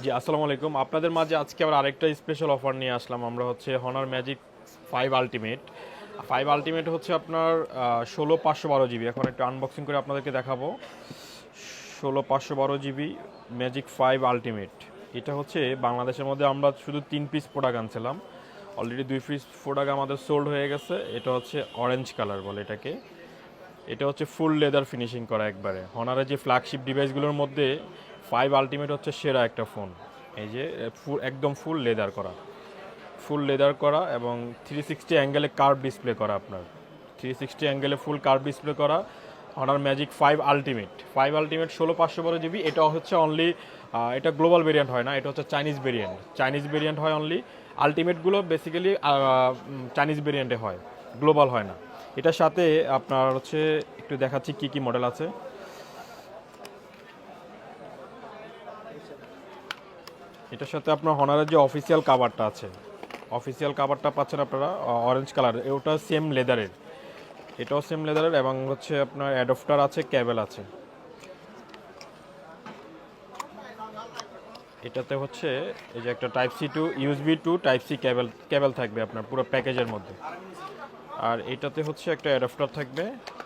জি, আসসালামু আলাইকুম। আপনাদের মাঝে আজকে আবার আরেকটা স্পেশাল অফার নিয়ে আসলাম। আমরা হচ্ছে হনার ম্যাজিক 5 আল্টিমেট। 5 আল্টিমেট হচ্ছে আপনার 16 512 জিবি। এখন একটু আনবক্সিং করে আপনাদেরকে দেখাবো। 16 512 জিবি ম্যাজিক 5 আল্টিমেট। এটা হচ্ছে বাংলাদেশের মধ্যে আমরা শুধু 3 পিস প্রোডাক্ট আনছিলাম। অলরেডি 2 পিস প্রোডাক্ট আমাদের সোল্ড হয়ে গেছে। এটা হচ্ছে অরেঞ্জ কালার বলে এটাকে। এটা হচ্ছে ফুল লেদার ফিনিশিং করা একবারে। হনারের যে ফ্ল্যাগশিপ ডিভাইসগুলোর মধ্যে 5 আল্টিমেট হচ্ছে সেরা একটা ফোন। এই যে একদম ফুল লেদার করা এবং 360 অ্যাঙ্গেলে কার্ভ ডিসপ্লে করা আপনার। 360 অ্যাঙ্গেলে ফুল কার্ভ ডিসপ্লে করা হনার ম্যাজিক 5 আল্টিমেট 16 512 জিবি। এটা হচ্ছে অনলি, এটা গ্লোবাল ভেরিয়েন্ট হয় না, এটা হচ্ছে চাইনিজ ভেরিয়েন্ট হয় অনলি। আলটিমেটগুলো বেসিক্যালি চাইনিজ ভেরিয়েন্টে হয়, গ্লোবাল হয় না। এটার সাথে আপনার হচ্ছে একটু দেখাচ্ছি কি কি মডেল আছে। এটার সাথে আপনার হনারের যে অফিসিয়াল কাভারটা আছে, অফিসিয়াল কাভারটা পাচ্ছেন আপনারা অরেঞ্জ কালার। ওটা সেম লেদারের, এটাও সেম লেদারের এবং হচ্ছে আপনার অ্যাডপ্টার আছে, কেবল আছে। এটাতে হচ্ছে এই যে একটা type C to USB to type C cable থাকবে আপনার পুরো প্যাকেজের মধ্যে। আর এটাতে হচ্ছে একটা অ্যাডাপ্টার থাকবে,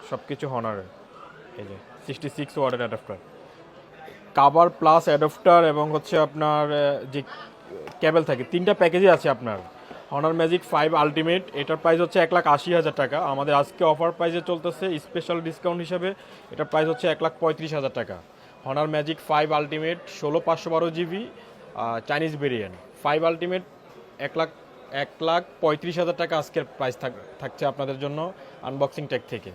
সব কিছু হনারের। এই যে 66 ওয়াটের অ্যাডাপ্টার, কাভার প্লাস অ্যাডাপ্টার এবং হচ্ছে আপনার যে কেবল থাকে, তিনটা প্যাকেজই আছে আপনার। হনার ম্যাজিক 5 আল্টিমেট, এটার প্রাইস হচ্ছে 1,80,000 টাকা। আমাদের আজকে অফার প্রাইসে চলতেছে স্পেশাল ডিসকাউন্ট হিসাবে, এটার প্রাইস হচ্ছে 1,35,000 টাকা। Honours magic 5 ultimate 16 512 GB Chinese variant 5 ultimate 1,35,000 টাকা আজকের প্রাইস থাকছে আপনাদের জন্য আনবক্সিং টেক থেকে।